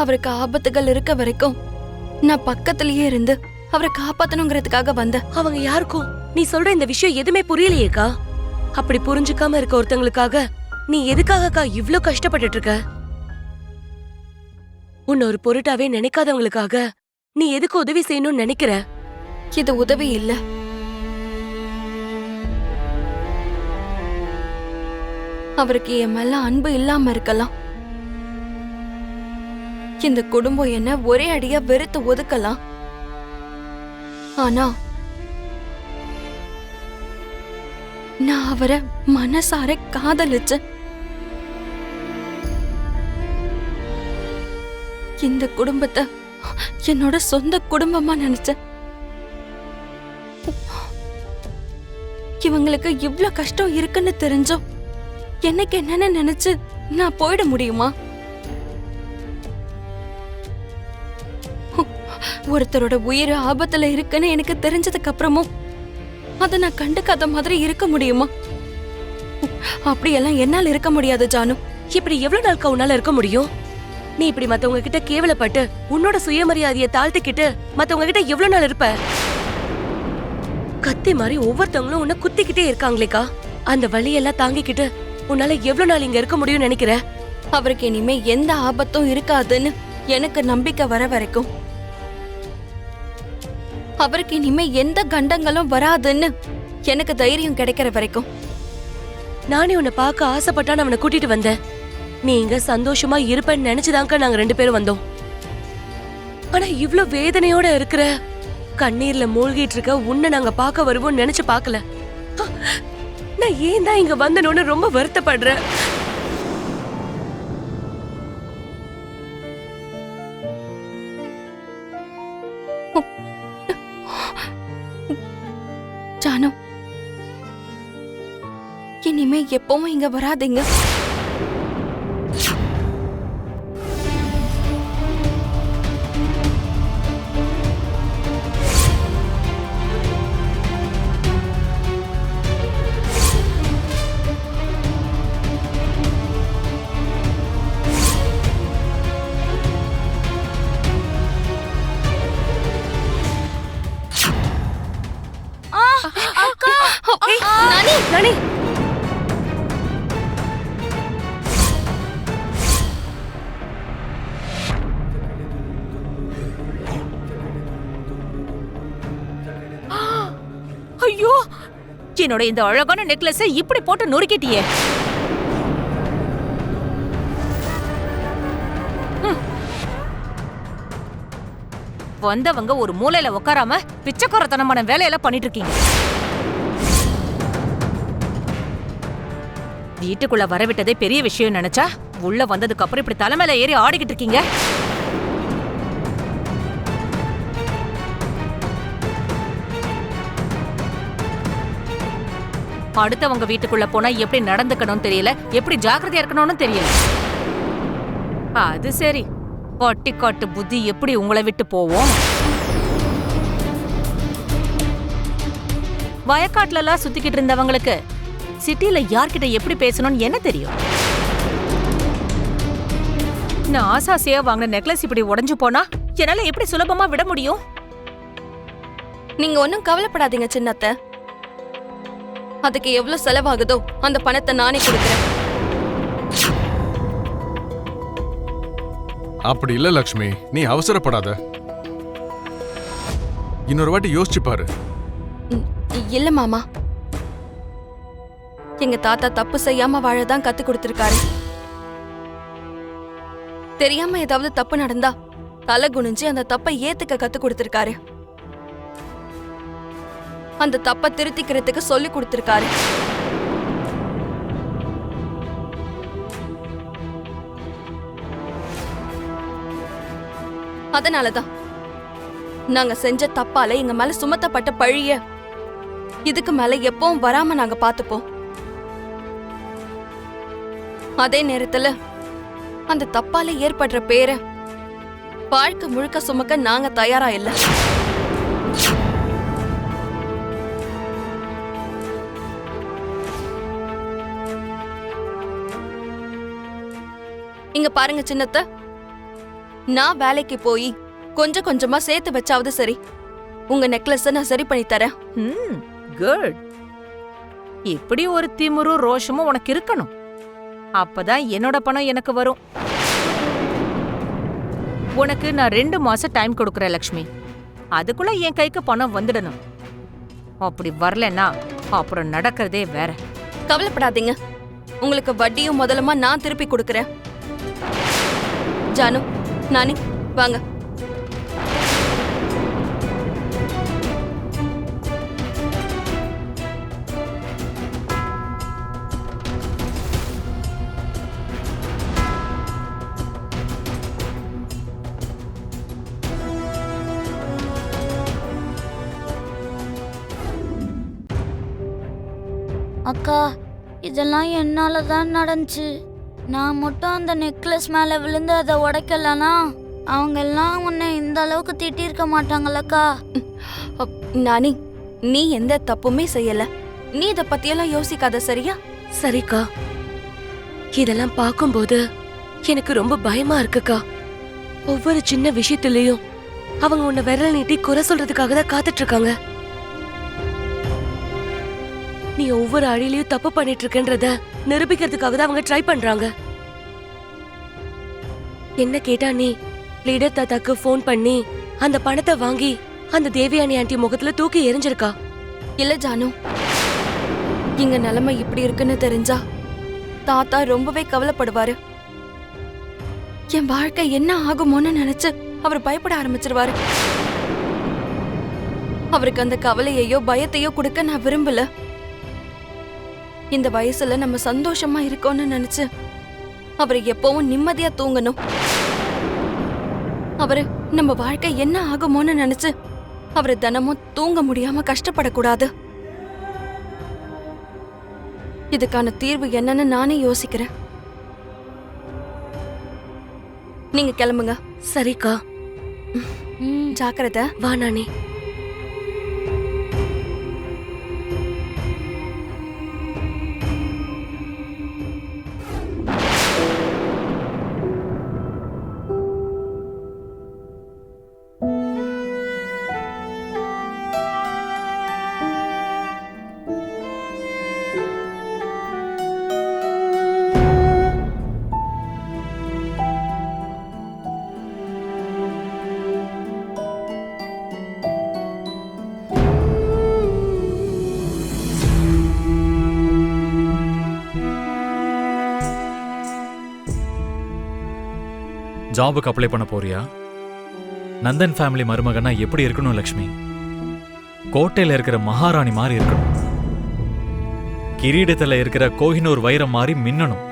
அவருக்கு ஆபத்துகள் இருக்க வரைக்கும் நான் பக்கத்திலேயே இருந்து அவரை காப்பாத்தணுங்கிறதுக்காக வந்தேன். அவங்க யாருக்கும் நீ சொல்ற இந்த விஷயம் எதுவுமே புரியலையேக்கா. அப்படி புரிஞ்சுக்காம இருக்க ஒருத்தங்களுக்காக நீ எதுக்காகக்கா இவ்ளோ கஷ்டப்பட்டுட்டு இருக்க? உன்ன ஒரு பொருட்டாவே நினைக்காதவங்களுக்காக நீ எதுக்கு உதவி செய்யணும்னு நினைக்கிற? இது உதவி இல்ல, அவருக்கு என் மேல அன்பு இல்லாம இருக்கலாம். இந்த குடும்பம் என்ன ஒரே அடியா வெறுத்து ஒதுக்கலாம். ஆனா நான் அவரை மனசார காதலிச்சு இந்த குடும்பத்தை என்னோட சொந்த குடும்பமா நினைச்சேன். இவங்களுக்கு இவ்ளோ கஷ்டம் இருக்குன்னு தெரிஞ்சோம் எனக்கு என்னன்னு நினைச்சு நான் போயிட முடியுமா? ஒருத்தரோட உயிர் ஆபத்துல இருக்குன்னு எனக்கு தெரிஞ்சதுக்கு அப்புறமும் அத நான் கண்டுக்காத மாதிரி இருக்க முடியுமா? அப்படியெல்லாம் என்னால இருக்க முடியாது ஜானு. இப்படி எவ்வளவு நாளுக்கு உன்னால இருக்க முடியும்? நீ இப்படி மத்தவங்க கிட்ட கேவலப்பட்டு உன்னோட சுயமரியாதையை தாழ்த்திக்கிட்டு மத்தவங்க கிட்ட எவ்வளவு நாள் இருப்ப? கத்தி மாதிரி ஒவ்வொருத்தவங்களும் உன்னை குத்திக்கிட்டே இருக்காங்களேக்கா. அந்த வலியெல்லாம் தாங்கிக்கிட்டு உன்னால எவ்வளவு நாள் இங்க இருக்க முடியும்னு நினைக்கிற? அவருக்கு இனிமே எந்த ஆபத்தும் இருக்காதுன்னு எனக்கு நம்பிக்கை வர வரைக்கும், அவருக்கு இனிமே எந்த கண்டங்களும் வராதுன்னு எனக்கு தைரியம் கிடைக்கிற வரைக்கும் நானே உன்னை பார்க்க ஆசைப்பட்டான்னு அவனை கூட்டிட்டு வந்தேன். நீ இங்க சந்தோஷமா இருப்பேன்னு நினைச்சுதான்க்கா நாங்க 2 பேரும் வந்தோம். ஆனா இவ்ளோ வேதனையோட இருக்கிற, கண்ணீர்ல மூழ்கிட்டு இருக்க உன்னை நாங்க பார்க்க வருவோம் நினைச்சு பார்க்கல. நான் ஏன் தான் இங்க வந்தனோன்னு ரொம்ப வருத்தப்படுறேன். ஜானு, இனிமே எப்பவும் இங்க வராதீங்க. நானி, ஐயோ, என்னோட இந்த அழகான நெக்லஸை இப்படி போட்டு நொறுக்கிட்டியே. வந்தவங்க ஒரு மூலையில உட்காராம பிச்சைக்காரத்தனமான வேலையெல்லாம் பண்ணிட்டு இருக்கீங்க. வீட்டுக்குள்ள வரவிட்டதே பெரிய விஷயம் நினைச்சா உள்ள வந்ததுக்கு அப்புறம் இப்படி தலைமையில ஏறி ஆடிக்கிட்டு இருக்கீங்க. அடுத்தவங்க வீட்டுக்குள்ள போனா எப்படி நடந்துக்கணும்னு தெரியல, எப்படி ஜாக்கிரதையா இருக்கணும்னு தெரியல. அது சரி, பட்டிக்காட்டு புத்தி எப்படி உங்களை விட்டு போவோம்? வயக்காட்டுல எல்லாம் சுத்திக்கிட்டு இருந்தவங்களுக்கு சிட்டில யார்கிட்ட எப்படி பேசணும்னு என்ன தெரியும்? நான் ஆசாசியா வாங்கின நெக்லஸ் இப்படி உடைஞ்சு போனா என்னால எப்படி சுலபமா விட முடியும்? நீங்க ஒன்னும் கவலைப்படாதீங்க சின்னத்தை. அதுக்கு எவ்வளவு செலவாகுதோ அந்த பணத்தை நானே கொடுக்கிறேன். அப்படி இல்ல லக்ஷ்மி, நீ அவசரப்படாத. இன்னொரு வாட்டி யோசிச்சு பாரு. இல்ல மாமா, எங்க தாத்தா தப்பு செய்யாம வாழதான் கத்து கொடுத்திருக்காரு. தெரியாம ஏதாவது தப்பு நடந்தா தலை குனிஞ்சு அந்த தப்பை ஏத்துக்க கத்து கொடுத்திருக்காரு. அந்த தப்பை திருத்திக்கிறதுக்கு சொல்லி கொடுத்திருக்காரு. அதனாலதான் நாங்க செஞ்ச தப்பால எங்க மேல சுமத்தப்பட்ட பழிய இதுக்கு மேல எப்பவும் வராம நாங்க பாத்துப்போம். அதே நேரத்துல அந்த தப்பால ஏற்படுற பேரை வாழ்க்கை முழுக்க சுமக்க நாங்க தயாரா இல்ல. இங்க பாருங்க சின்னத்தை, நான் வேலைக்கு போய் கொஞ்சம் கொஞ்சமா சேர்த்து வச்சாவது சரி உங்க நெக்லஸ நான் சரி பண்ணி தரேன். குட். இப்படி ஒரு திமிரும் ரோஷமும் உனக்கு இருக்கணும். அப்பதான் என்னோட பணம் எனக்கு வரும். உனக்கு நான் 2 மாசம் டைம் கொடுக்கறேன் லக்ஷ்மி. அதுக்குள்ள என் கைக்கு பணம் வந்துடணும். அப்படி வரலன்னா அப்புறம் நடக்கிறதே வேற. கவலைப்படாதீங்க, உங்களுக்கு வட்டியும் முதலமா நான் திருப்பி கொடுக்கறேன். ஜானு, நானி, வாங்க. அக்கா, இதெல்லாம் என்னால தான் நடந்துச்சு. நான் மட்டும் அந்த நெக்லஸ் மேல விழுந்து அதை உடைக்கலனா அவங்க எல்லாம் உன்னை இந்த அளவுக்கு திட்டிருக்க மாட்டாங்களக்கா. நானி, நீ எந்த தப்புமே செய்யல. நீ இத பத்தியெல்லாம் யோசிக்காத, சரியா? சரிக்கா, இதெல்லாம் பார்க்கும்போது எனக்கு ரொம்ப பயமா இருக்குக்கா. ஒவ்வொரு சின்ன விஷயத்திலயும் அவங்க உன்னை விரல் நீட்டி குறை சொல்றதுக்காக தான் காத்துட்டு இருக்காங்க. நீ ஒவ்வொரு அழிலையும் தப்பு பண்ணிட்டு இருக்கன்றத நிரூபிக்கிறதுக்காக தான் அவங்க ட்ரை பண்றாங்க. என்ன கேட்டா நீ லீடர் தாத்தாக்கு ஃபோன் பண்ணி அந்த பணத்தை வாங்கி அந்த தேவயானி ஆண்டி முகத்துல தூக்கி எரிஞ்சிருக்கா. இல்ல ஜானு, இங்க நிலைமை இப்படி இருக்குன்னு தெரிஞ்சா தாத்தா ரொம்பவே கவலைப்படுவாரு. என் வாழ்க்கை என்ன ஆகுமோன்னு நினைச்சு அவர் பயப்பட ஆரம்பிச்சிருவாரு. அவருக்கு அந்த கவலையையோ பயத்தையோ கொடுக்க நான் விரும்பல. இந்த வயசுல நம்ம சந்தோஷமா இருக்கோம்னு நினைச்சு அவரு எப்பவும் நிம்மதியா தூங்கணும். அவரு நம்ம வாழ்க்கை என்ன ஆகுமோன்னு நினைச்சு அவரு தினமும் தூங்க முடியாம கஷ்டப்படக்கூடாது. இதுக்கான தீர்வு என்னன்னு நானே யோசிக்கிறேன். நீங்க கிளம்புங்க. சரிக்கா, ஜாக்கிரதை. வா நானே. ஜாபுக்கு அப்ளை பண்ண போறியா? நந்தன் ஃபேமிலி மருமகனா எப்படி இருக்கணும் லக்ஷ்மி? கோட்டையில இருக்கிற மகாராணி மாதிரி இருக்கணும். கிரீடத்துல இருக்கிற கோஹினூர் வைரம் மாதிரி மின்னணும்.